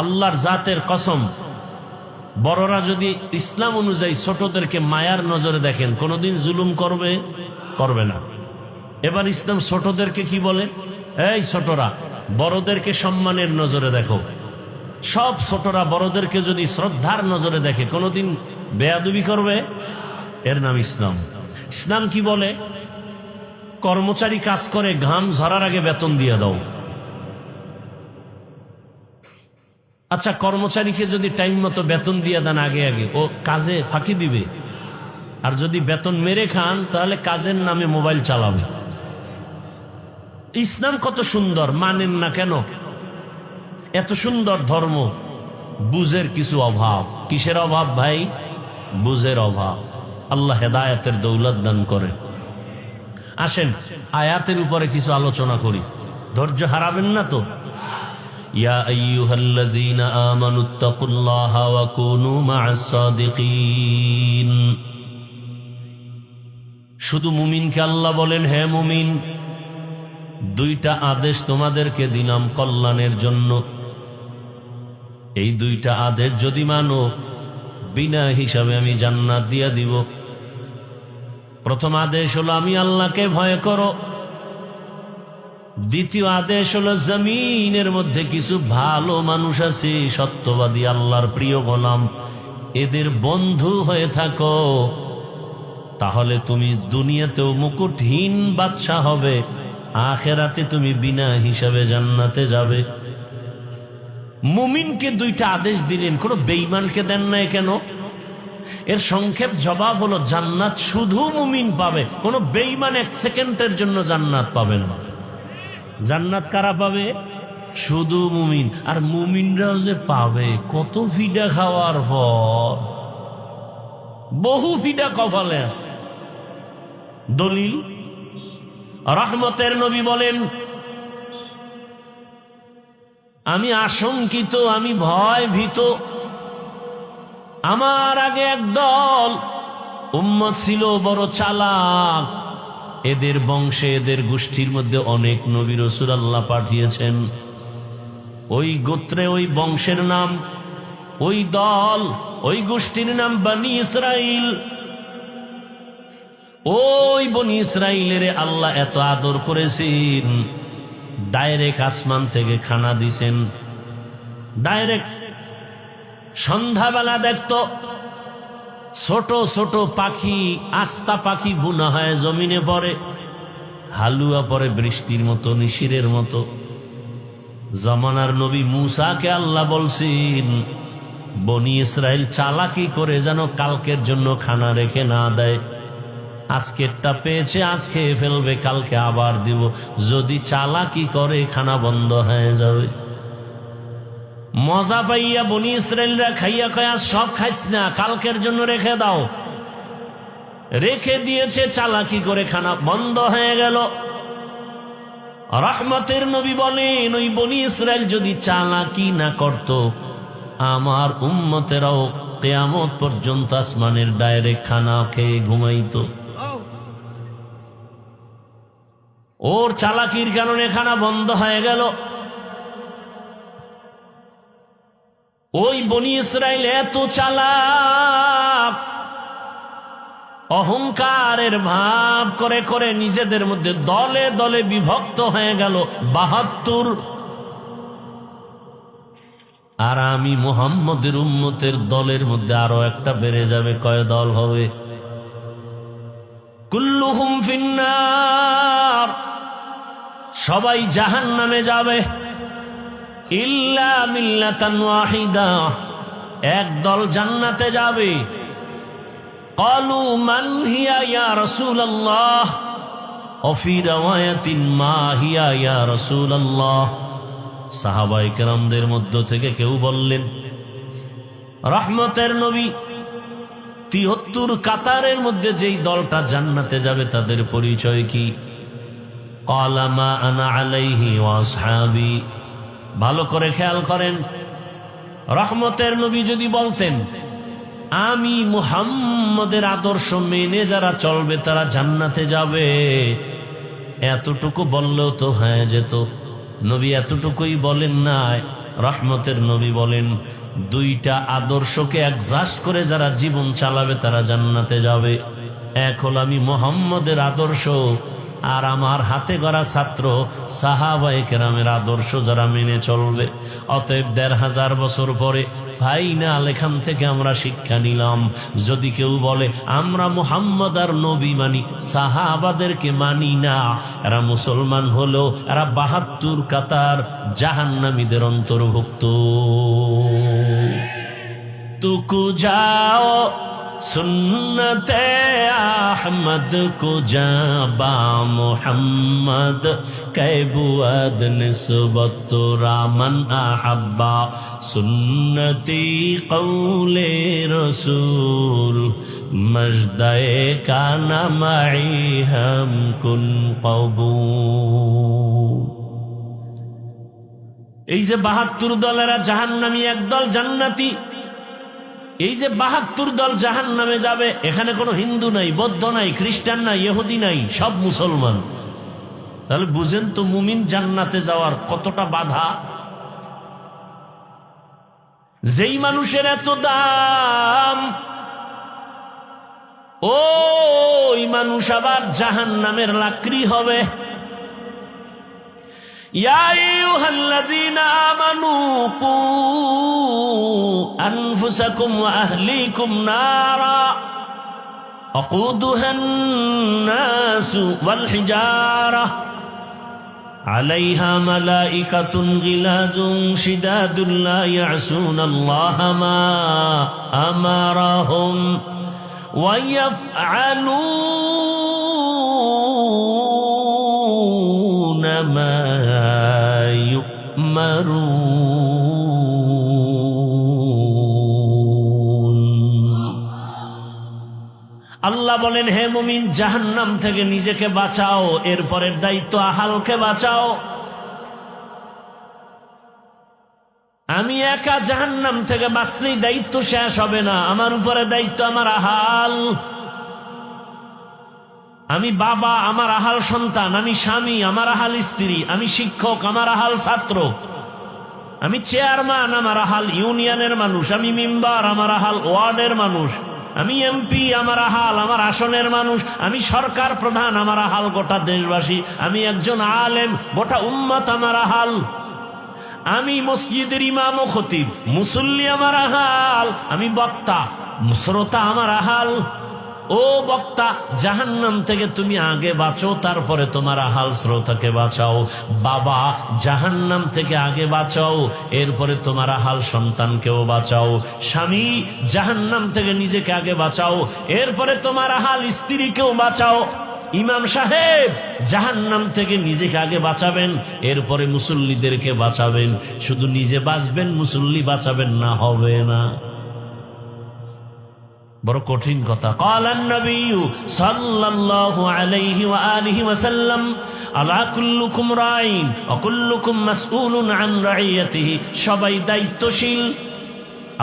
আল্লাহর জাতের কসম, বড়রা যদি ইসলাম অনুযায়ী ছোটদেরকে মায়ার নজরে দেখেন, কোনোদিন জুলুম করবে না। এবার ইসলাম ছোটদেরকে কি বলে? এই ছোটরা, বড়দেরকে সম্মানের নজরে দেখো। সব ছোটরা বড়দেরকে যদি শ্রদ্ধার নজরে দেখে, কোনোদিন বেয়াদবি করবে? এর নাম ইসলাম। ইসলাম কি বলে? কর্মচারী কাজ করে, ঘাম ঝরার আগে বেতন দিয়ে দাও। আচ্ছা, কর্মচারীকে যদি টাইম মতো বেতন দিয়ে দেন আগে আগে, ও কাজে ফাঁকি দিবে। আর যদি বেতন মেরে খান, তাহলে কাজের নামে মোবাইল চালাবে। ইসলাম কত সুন্দর, মানেন না কেন? এত সুন্দর ধর্ম, বুঝের কিছু অভাব। কিসের অভাব ভাই? বুঝের অভাব। আল্লাহ হেদায়েতের দৌলত দান করে। আসেন আয়াতের উপরে কিছু আলোচনা করি, ধৈর্য হারাবেন না তো? ইয়া আইয়ুহাল্লাযীনা আমানুত্তাকুল্লাহা ওয়া কুনু মা'আস সাদিকিন। শুধু মুমিনকে আল্লাহ বলেন, হে মুমিন, দুইটা আদেশ তোমাদেরকে দিলাম কল্যাণের জন্য। এই দুইটা আদেশ যদি মানো, বিনা হিসাবে আমি জান্নাত দিয়া দিব। প্রথম আদেশ হলো আমি আল্লাহকে ভয় করো। দ্বিতীয় আদেশ হলো জমিনের মধ্যে কিছু ভালো মানুষ আছে, সত্যবাদী, আল্লাহর প্রিয় গোলাম, এদের বন্ধু হয়ে থাকো। তাহলে তুমি দুনিয়াতেও মুকুটহীন বাদশা হবে, আখেরাতে তুমি বিনা হিসাবে জান্নাতে যাবে। মুমিনকে দুইটা আদেশ দিলেন, কোন বেঈমানকে দেন নাই কেন? এর সংক্ষেপ জবাব হলো, জান্নাত শুধু মুমিন পাবে, কোন বেঈমান এক সেকেন্ডের জন্য জান্নাত পাবে না। জান্নাত কারা পাবে? শুধু মুমিন। আর মুমিনরাও যে পাবে, কত ফিডা খাওয়ার পর, বহু ফিডা কপালে আছে। দলিল, রহমতের নবী বলেন, আমি আশঙ্কিত, আমি ভয় ভীত, আমার আগে একদল উম্মত ছিল বড় চালাক। এদের বংশে এদের গোষ্ঠীর মধ্যে অনেক নবী রাসূল আল্লাহ পাঠিয়েছেন। ওই গোত্রে ওই বংশের নাম, ওই দল, ওই গোষ্ঠীর নাম বনি ইসরাইল। ওই বনি ইসরাইলের আল্লাহ এত আদর করেছেন, ডাইরেক্ট আসমান থেকে খানা দিছেন। ডাইরেক্ট সন্ধ্যাবেলা দেখতো ছোট ছোট পাখি, আস্তা পাখি বুনা হয় জমিনে পড়ে, হালুয়া পড়ে বৃষ্টির মতো, নিশিরের মতো। জামানার নবী মূসাকে আল্লাহ বলছেন, বনি ইসরাইল চালাকি করে যেন কালকের জন্য খানা রেখে না দেয়। আজকেরটা পেয়েছে, আজ খেয়ে ফেলবে, কালকে আবার দিব। যদি চালাকি করে খানা বন্ধ হয়ে যাবে। মজা পাইয়া বনি ইসরাইলরা খাইয়া খাইয়া সব খাইস না, কালকের জন্য রেখে দাও। রেখে দিয়েছে, চালাকি করে খানা বন্ধ হয়ে গেল। রহমতের নবী বলেন, ওই বনি ইসরাইল যদি চালাকি না করত, আমার উম্মতেরাও কিয়ামত পর্যন্ত আসমানের ডাইরেক্ট খানা খেয়ে ঘুমাইতো। ওর চালাকির কারণে খানা বন্ধ হয়ে গেল। ওই বনি ইসরাইল এত চালাক, অহংকারের ভাব করে করে নিজেদের মধ্যে দলে দলে বিভক্ত হয়ে গেল ৭২। আর আমি মুহাম্মদের উম্মতের দলের মধ্যে আরো একটা বেড়ে যাবে। কয় দল হবে? কুল্লুহুম ফিন্নার, সবাই জাহান্নামে যাবে। ইল্লা মিল্লাতান ওয়াহিদা, এক দল জান্নাতে যাবে। ক্বালু মান হিয়া ইয়া রাসূলুল্লাহ, ওয়া ফি রাওয়ায়াতিন মা হিয়া ইয়া রাসূলুল্লাহ। সাহাবায়ে কেরামদের মধ্য থেকে কেউ বললেন, রহমতের নবী ৭৩ কাতারের মধ্যে যেই দলটা জান্নাতে যাবে তাদের পরিচয় কি? ক্বালা মা আনা আলাইহি ওয়া আসহাবি। ভালো করে খেয়াল করেন, রহমতের নবী যদি বলতেন আমি মুহাম্মদের আদর্শ মেনে যারা চলবে তারা জান্নাতে যাবে, এতটুকু বললেও তো হয়ে যেত। নবী এতটুকুই বলেন নাই। রহমতের নবী বলেন, দুইটা আদর্শকে অ্যাডজাস্ট করে যারা জীবন চালাবে তারা জান্নাতে যাবে। এক হল আমি মুহাম্মদের আদর্শ, আর আমার হাতে গড়া ছাত্র সাহাবায়ে কেরামের আদর্শ যারা মেনে চলবে। অতএব ১৫০০ বছর পরে ফাইনাল এখান থেকে আমরা শিক্ষা নিলাম, যদি কেউ বলে আমরা মুহাম্মদ আর নবী মানি, সাহাবাদেরকে মানি না, এরা মুসলমান হলো, এরা ৭২ কাতার জাহান্নামীদের অন্তর্ভুক্ত। তুকু যাও সুন্নতে আহমদ কো জাবা মুহাম্মদ কৈবুয়াদ নিসবত রামান আহাব্বা সুন্নতি কৌলে রসুল মজদায়ে কানা মাই হাম কুন কবুল। এই যে ৭২ দলেরা জাহান্নামী, একদল জান্নাতি। এই যে ৭২ দল জাহান্নামে যাবে, এখানে কোনো হিন্দু নাই, বৌদ্ধ নাই, খ্রিস্টান নাই, ইহুদি নাই, সব মুসলমান। তাহলে বুঝেন তো মুমিন জান্নাতে যাওয়ার কতটা বাধা। যেই মানুষের এত দাম, ওই মানুষ আবার জাহান্নামের লাকড়ি হবে। ইয়া আইয়ুহাল্লাযীনা আমানু কু আনফুসাকুম ওয়া আহলিকুম নারা আকুদুহান নাসু ওয়াল হিজারা আলাইহা মালাইকাতুন গিলাযুন শিদাদুন লা ইয়াসুনাল্লাহা মা আমারাহুম ওয়া ইয়াফআলুনা মা ইউমারুন। আল্লাহ বলেন, হে মুমিন, জাহান্নাম থেকে নিজেকে বাঁচাও, এরপরের দায়িত্ব আহালকে বাঁচাও। আমি একা জাহান্নাম থেকে বাঁচলেই দায়িত্ব শেষ হবে না, আমার উপরে দায়িত্ব আমার আহাল। আমি বাবা, আমার আহাল সন্তান, আমি স্বামী, আমার আহাল স্ত্রী, আমি শিক্ষক, আমার আহাল ছাত্র, আমি চেয়ারম্যান, আমার আহাল ইউনিয়নের মানুষ, আমি মেম্বার, আমার আহাল ওয়ার্ডের মানুষ, আমি এমপি, আমার আহাল আমার আসনের মানুষ, আমি সরকার প্রধান, আমার আহাল গোটা দেশবাসী, আমি একজন আলেম, গোটা উম্মত আমার আহাল, আমি মসজিদের ইমাম ও খতিব, মুসল্লি আমার আহাল, আমি বক্তা, শ্রোতা আমার আহাল। ও বক্তা, জাহান্নাম থেকে তুমি আগে বাঁচো, তারপরে তোমার আহাল শ্রোতাকে বাঁচাও। বাবা, জাহান্নাম থেকে আগে বাঁচাও, এরপরে তোমার আহাল সন্তানকেও বাঁচাও। স্বামী, জাহান্নাম থেকে নিজেকে আগে বাঁচাও, এরপরে তোমার আহাল স্ত্রীকেও বাঁচাও। ইমাম সাহেব, জাহান্নাম থেকে নিজেকে আগে বাঁচাবেন, এরপরে মুসল্লিদেরকে বাঁচাবেন। শুধু নিজে বাঁচবেন, মুসল্লি বাঁচাবেন না, হবে না। বড় কঠিন কথা। ক্বালান নবী সাল্লাল্লাহু আলাইহি ওয়া আলিহি ওয়াসাল্লাম, আলা কুল্লুকুম রাইন ওয়া কুল্লুকুম মাসউলুন আন রাইয়াতিহি। সবাই দায়িত্বশীল,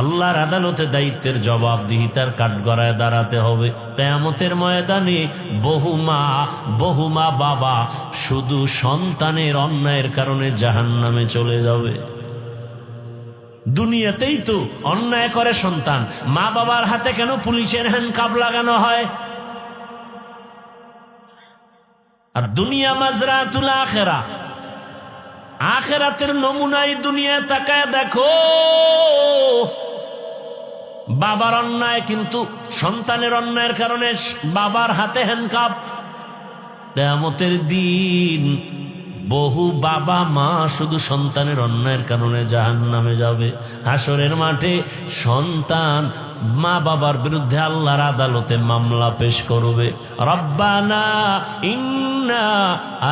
আল্লাহর আদালতে দায়িত্বের জবাবদিহিতার কাঠগড়ায় দাঁড়াতে হবে। কিয়ামতের ময়দানে বহু মা বাবা শুধু সন্তানের অন্যায়ের কারণে জাহান্নামে চলে যাবে। দুনিয়াতেই তো অন্যায় করে সন্তান, মা বাবার হাতে কেন পুলিশের হ্যান্ডকাপ লাগানো হয়? আর দুনিয়া মাজরাতুল আখিরা, আখিরাতের নমুনাই দুনিয়া তাকায় দেখো। বাবার অন্যায়, কিন্তু সন্তানের অন্যায়ের কারণে বাবার হাতে হ্যান্ডকাপ। কিয়ামতের দিন বহু বাবা মা শুধু সন্তানের অন্যায়ের কারণে জাহান্নামে যাবে। হাসরের মাঠে সন্তান মা বাবার বিরুদ্ধে আল্লাহর আদালতে মামলা পেশ করবে। রব্বানা ইন্না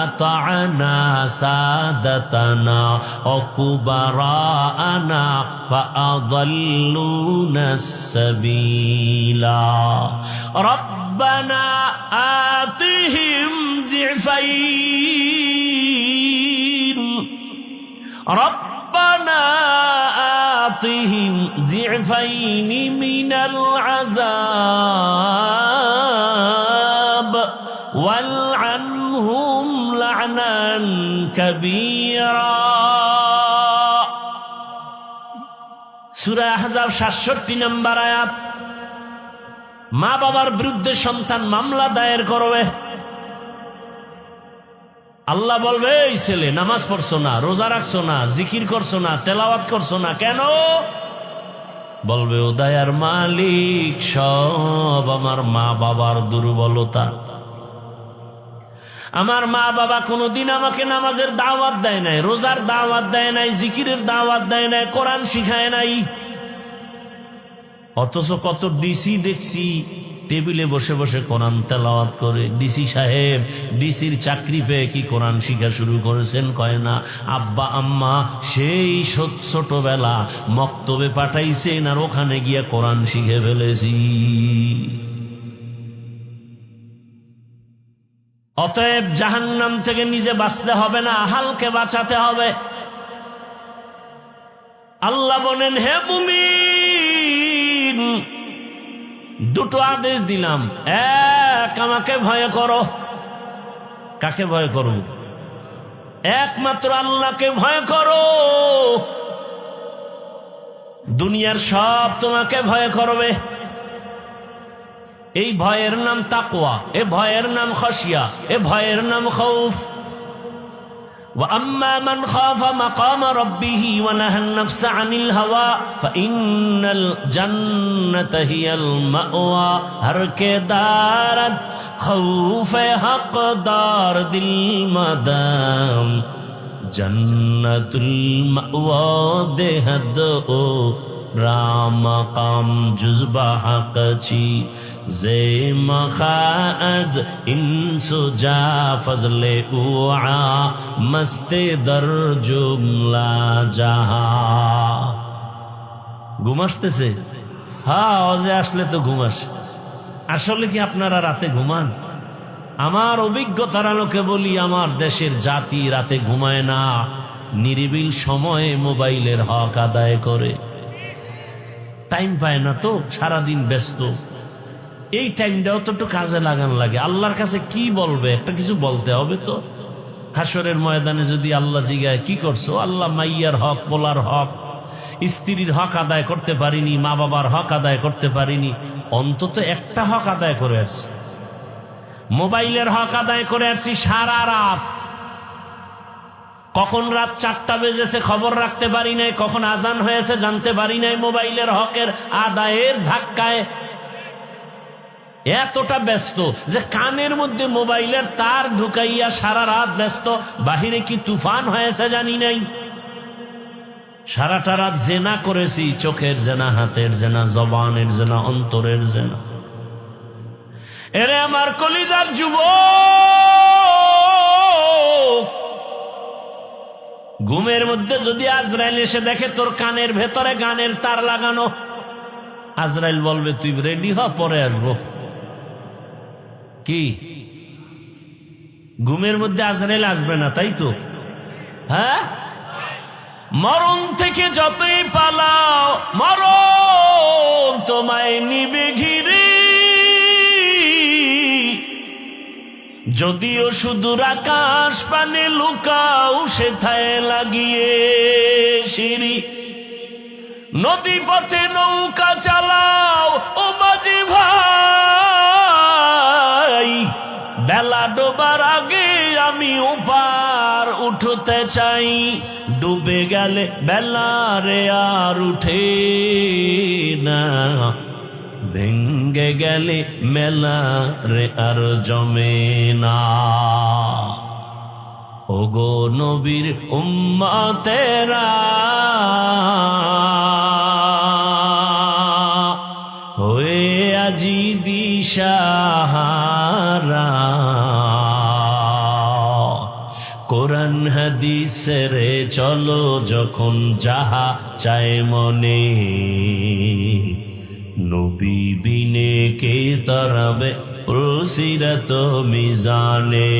আতা'না সাদাতানা ওয়া কুবারানা ফাআদাল্লুনাস সাবিলা রব্বানা আতিহিম যিফাইন রব্বানা আতিহিম যিফাইন মিনাল আযাব ওয়ালআনহুম লা'নান কাবীরা। সূরা আহজাব 67 নম্বর আয়াত। মা বাবার বিরুদ্ধে সন্তান মামলা দায়ের করবে। আল্লাহ বলবে, এই ছেলে নামাজ পড়ছো না, রোজা রাখছো না, জিকির করছো না, তেলাওয়াত করছো না, কেন? বলবে, ও দয়ার মালিক, সব আমার মা বাবার দুর্বলতা। আমার মা বাবা কোনোদিন আমাকে নামাজের দাওয়াত দেয় নাই, রোজার দাওয়াত দেয় নাই, জিকিরের দাওয়াত দেয় নাই, কোরআন শিখায় নাই। অথচ কত ডিসি দেখছি টেবিলে বসে বসে কোরআন তেলাওয়াত করে। ডিসি সাহেব ডিসির চাকরি পেয়ে কি কোরআন শিখা শুরু করেছেন? কয় না। আব্বা আম্মা সেই ছোটবেলা মক্তবে পাঠাইছেন, আর ওখানে গিয়া কোরআন শিখে ফেলেছি। অতএব জাহান্নাম থেকে নিজে বাঁচতে হবে না, আহালকে বাঁচাতে হবে। আল্লাহ বলেন, হে মুমিন, দুটো আদেশ দিলাম। এক, আমাকে ভয় করো। কাকে ভয় করো? একমাত্র আল্লাহকে ভয় করো। দুনিয়ার সব তোমাকে ভয় করবে। এই ভয়ের নাম তাকওয়া, এ ভয়ের নাম খাশিয়া, এ ভয়ের নাম খৌফ। وَأَمَّا مَنْ خَافَ مَقَامَ رَبِّهِ وَنَهَى النَّفْسَ عَنِ الْهَوَى فَإِنَّ الْجَنَّةَ هِيَ الْمَأْوَى ہر کے دارت خوف حق دار دل مدام جنت المأوى دہد او رام مقام جزبہ حق چی زی مخاز انسو جا فضل اوعا مست در جملہ جہا ঘুম আসতেছে? হ্যাঁ, অজে আসলে তো ঘুম আসে। আসলে কি আপনারা রাতে ঘুমান? আমার অভিজ্ঞতার আলোকে বলি, আমার দেশের জাতি রাতে ঘুমায় না, নিরিবিল সময়ে মোবাইলের হক আদায় করে। টাইম পায় না তো, সারাদিন ব্যস্ত। এই টাইমটাও তো একটু কাজে লাগান লাগে। আল্লাহর কাছে কি বলবে, একটা কিছু বলতে হবে তো। হাসরের ময়দানে যদি আল্লাহ জিগায় কি করছো, আল্লাহ মাইয়ার হক, পোলার হক, স্ত্রীর হক আদায় করতে পারিনি, মা বাবার হক আদায় করতে পারিনি, অন্তত একটা হক আদায় করে আসছি, মোবাইলের হক আদায় করে আসছি সারা রাত। কখন রাত 4টা বেজেছে খবর রাখতে পারি নাই, কখন আজান হয়েছে জানতে পারি নাই, মোবাইলের হকের আদায়ের ধাক্কায় এতটা ব্যস্ত যে কানের মধ্যে মোবাইলের তার ঢুকাইয়া সারা রাত ব্যস্ত। বাহিরে কি তুফান হয়েছে জানি নাই। সারাটা রাত জেনা করেছি, চোখের জেনা, হাতের জেনা, জবানের জেনা, অন্তরের জেনা। এরে আমার কলিজার যুবক, ঘুমের মধ্যে যদি আজরাইল এসে দেখে তোর কানের ভেতরে গানের তার লাগানো, আজরাইল বলবে তুই রেডি হ, পরে আসবো। কি ঘুমের মধ্যে আজরাইল আসবে না, তাই তো? হ্যাঁ, মরণ থেকে যতই পালাও মরণ তোমায় নিবে ঘিরে, যদিও সুদূর আকাশ পানে লুকাও সেথায় লাগিয়ে সিঁড়ি, নদী পথে নৌকা চালাও ও মাঝি ভাই, বেলা ডোবার আগে আমি উপার উঠতে চাই, ডুবে গেলে বেলা রে আর উঠে না, ভেঙ্গে গেলে মেলা রে আর জমে না। ওগো নবীর উম্মতেরা, হয়ে আজি দিশাহারা, কোরআন হাদিসের চলো যখন যাহা চায় মনে, নবী বিনে কে তারাবে প্রসিরাত মিজানে,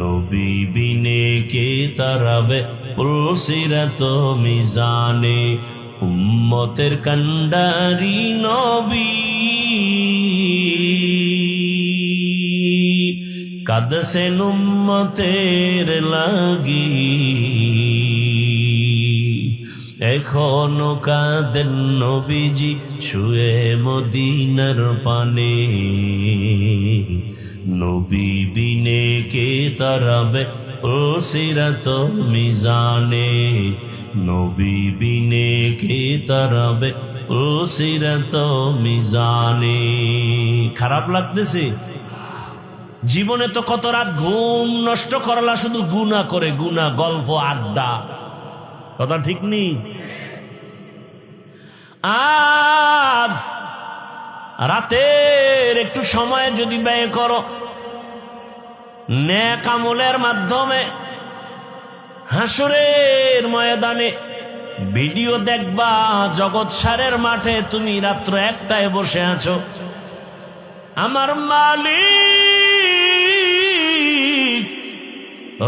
নবী বিনে কে তারাবে প্রসিরাত মিজানে, উম্মতের কান্ডারি নবী কাঁদছেন উম্মতের লাগি, এখনো কাঁদেন নবীজি শুয়ে মদিনার পানে, নবী বিনে কে তারাবে প্রসিরাত মিজানে, নবী বিনে কে তারাবে প্রসিরাত মিজানে। খারাপ লাগতেছে? জীবনে তো কত রাত ঘুম নষ্ট করলা শুধু গুনাহ করে, গুনাহ, গল্প, আড্ডা, কথা ঠিক নেই? আজ রাতের একটু সময় যদি ব্যয় করো নেক আমলের মাধ্যমে, হাসরের ময়দানে ভিডিও দেখবা জগৎ সারের মাঠে তুমি রাত্র 1টায় বসে আছো, আমার মালিক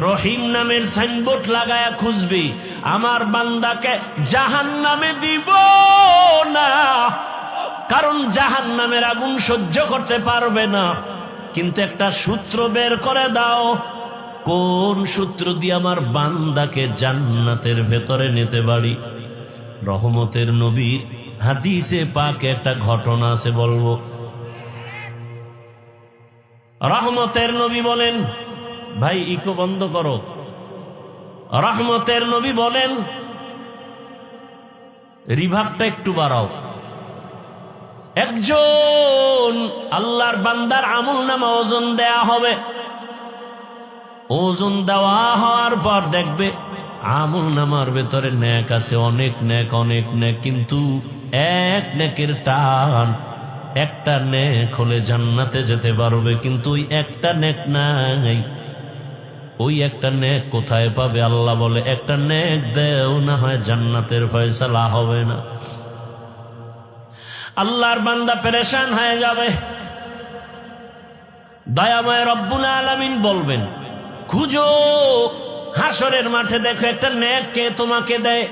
রহিম নামের সাইনবোর্ড লাগায়া খুঁজবি, আমার বান্দাকে জাহান্নামে দিব না, কারণ জাহান্নামের আগুন সহ্য করতে পারবে না। কিন্তু একটা সূত্র বের করে দাও, কোন সূত্র দিয়ে আমার বান্দাকে জান্নাতের ভেতরে নিতে পারি। রহমতের নবীর হাদিসে পাকে একটা ঘটনা আছে, বলবো। রহমতের নবী বলেন, ভাই ইকো বন্ধ করো। রহমতের নবী বলেন, রিভাবটা একটু বাড়াও। একজন আল্লাহর বান্দার আমলনামা ওজন দেয়া হবে, ওজন দেওয়া হওয়ার পর দেখবে আমলনামার ভেতরে নেক আছে, অনেক নেক, অনেক নেক, কিন্তু এক নেকের টান, একটা নেক হলে জান্নাতে যেতে পারবে, কিন্তু ওই একটা নেক নাই। ওই একটা নেক কোথায় পাবে? আল্লাহ বলে, একটা নেক দেও, না হয় জান্নাতের ফয়সালা হবে না। আল্লাহর বান্দা পেরেশান হয়ে যাবে। দয়াময় রব্বুল আলামিন বলবেন, খুঁজো হাসরের মাঠে, দেখো একটা নেক কে তোমাকে দেয়।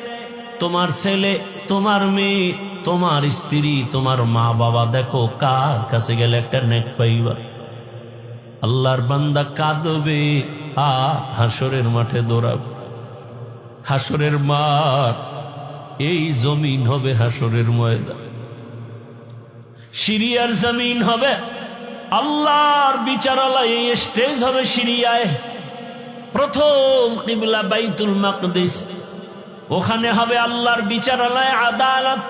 তোমার ছেলে, তোমার মেয়ে, তোমার স্ত্রী, তোমার মা বাবা, দেখো কার কাছে গেলে একটা নেক পাইবা। আল্লাহর বান্দা কাঁদবে আর হাসরের মাঠে দৌড়াবে। হাসরের মাঠ, এই জমিন হবে হাসরের ময়দান, সিরিয়ার জমিন হবে আল্লাহর বিচারালয়, এই স্টেজ হবে সিরিয়ায়। প্রথম কিবলা বাইতুল মাকদিস, ওখানে হবে আল্লাহর বিচারালয়, আদালত।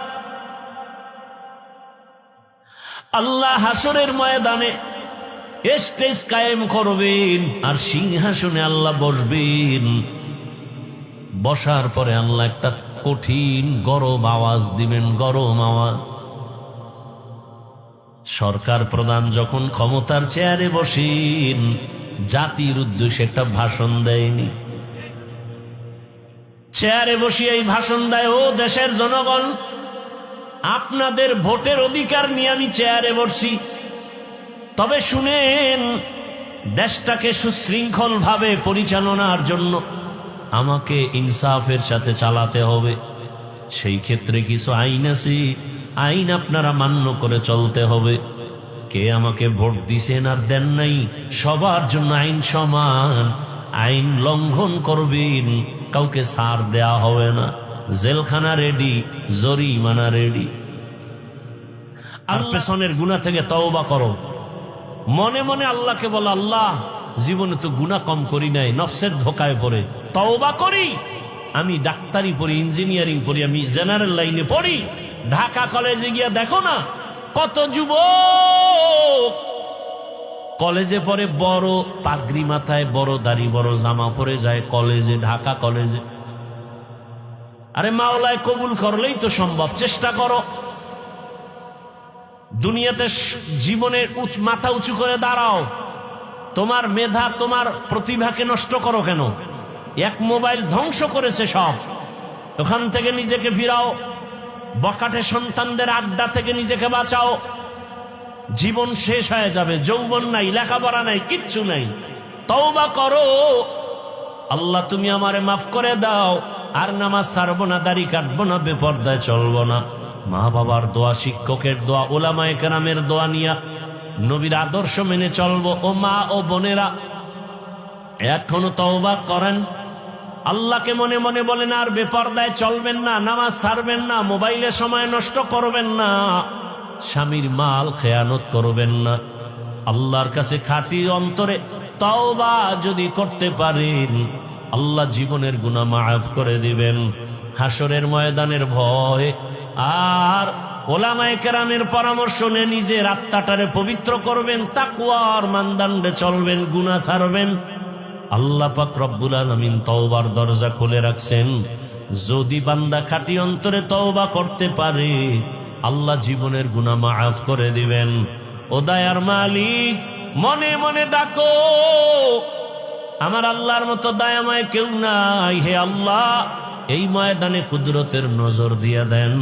আল্লাহ হাসরের ময়দানে স্টেজ কায়েম করবেন আর সিংহাসনে আল্লাহ বসবেন। বসার পরে আল্লাহ একটা কঠিন গরম আওয়াজ দিবেন, গরম আওয়াজ। সরকার প্রধান যখন ক্ষমতার চেয়ারে বসেন, জাতির উদ্দেশ্যে একটা ভাষণ দেয়নি, চেয়ারে বসিয়ে এই ভাষণ দেয়, ও দেশের জনগণ, আপনাদের ভোটের অধিকার নিয়ে আমি চেয়ারে বসছি, তবে শুনেন, দেশটাকে সুশৃঙ্খল ভাবে পরিচালনার জন্য আমাকে ইনসাফের সাথে চালাতে হবে। সেই ক্ষেত্রে কিছু আইন আছে, আইন আপনারা মান্য করে চলতে হবে। কে আমাকে ভোট দিছেন আর দেন নাই, সবার জন্য আইন সমান, আইন লঙ্ঘন করবেন, কাউকে ছাড় দেয়া হবে না, জেলখানা রেডি, জরিমানা রেডি। আর পেছনের গুনাহ থেকে তওবা করো। মনে মনে আল্লাহকে বলো, আল্লাহ জীবনে তো গুনাহ কম করি নাই, নফসের ধোকায় পড়ে তওবা করি। আমি ডাক্তারি পড়ি, ইঞ্জিনিয়ারিং পড়ি, আমি জেনারেল লাইনে পড়ি, ঢাকা কলেজে গিয়া দেখো না কত যুবক কলেজে পড়ে, বড় পাগড়ি মাথায়, বড় দাড়ি, বড় জামা পরে যায় কলেজে, ঢাকা কলেজে। আরে মাওলায় কবুল করলেই তো সম্ভব, চেষ্টা করো। দুনিয়াতে জীবনের মাথা উঁচু করে দাঁড়াও। তোমার মেধা, তোমার প্রতিভাকে নষ্ট করো কেন? এক মোবাইল ধ্বংস করেছে সব, ওখান থেকে নিজেকে ফিরাও। বকাটে সন্তানদের আড্ডা থেকে নিজেকে বাঁচাও। জীবন শেষ হয়ে যাবে, যৌবন নাই, লেখাপড়া নাই, কিচ্ছু নাই। তওবা করো, আল্লাহ তুমি আমারে মাফ করে দাও, আর নামাজ ছাড়বো না, দাড়ি কাটবো না, বেপর্দায় চলবো না। মা বাবার দোয়া, শিক্ষকের দোয়া, ওলামায়ে কেরামের দোয়া নিয়া নবীর আদর্শ মেনে চলবো। ও মা ও বোনেরা, এখনো তওবা করেন, আল্লাহকে মনে মনে বলেন, আর বেপর্দায় চলবেন না, নামাজ ছাড়বেন না, মোবাইলে সময় নষ্ট করবেন না, স্বামীর মাল খেয়ানত করবেন না। আল্লাহর কাছে খাঁটি অন্তরে তওবা যদি করতে পারেন, আল্লাহ জীবনের গুনাহ মাফ করে দিবেন। হাসরের ময়দানের ভয় আর ওলামায়ে কেরামের পরামর্শ নিয়ে নিজের আত্মাটারে পবিত্র করবেন, তাকওয়ার মানদণ্ডে চলবেন, গুনাহ ছাড়বেন। আল্লাহ পাক রব্বুল আলামিন তওবার দরজা খুলে রাখছেন। যদি বান্দা খাঁটি অন্তরে তওবা করতে পারে, আল্লাহ জীবনের গুনাহ মাফ করে দিবেন। ও দয়ার মালিক, মনে মনে ডাকো, আমার আল্লাহর মতো দয়াময় কেউ নাই। হে আল্লাহ, এই ময়দানে কুদরতের নজর দিয়ে দেন,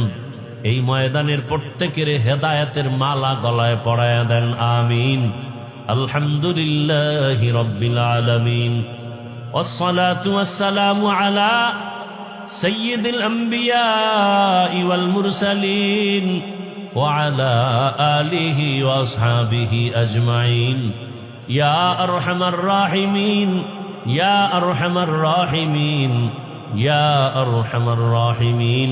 এই ময়দানের প্রত্যেকের হেদায়েতের মালা গলায় পরায়া দেন। আমিন। আলহামদুলিল্লাহি রাব্বিল আলামিন, ওয়াসসালাতু ওয়াসসালামু আলা সাইয়্যিদিল আম্বিয়া ওয়াল মুরসালিন ওয়া আলা আলিহি ওয়া আসহাবিহি আজমাইন। ইয়া আরহামার রাহিমিন, ইয়া আরহামার রাহিমিন, ইয়া আরহামার রাহিমিন।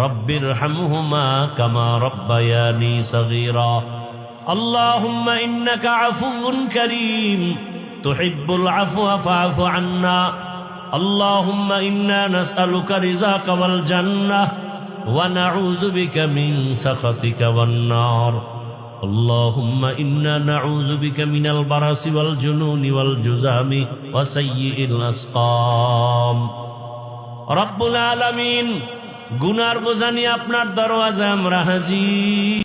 রব্বিরহামহুমা কামা রব্বায়ানি সগীরা। اللهم إنك عفو كريم تحب العفو فاعف عنا. اللهم إنا نسألك رزاك والجنة ونعوذ بك من سخطك والنار. اللهم إنا نعوذ بك من البرص والجنون والجذام وسيء الأسقام. رب العالمين, গুনার বোঝা নিয়ে আপনার দরওয়াজায় আমরা হাজির।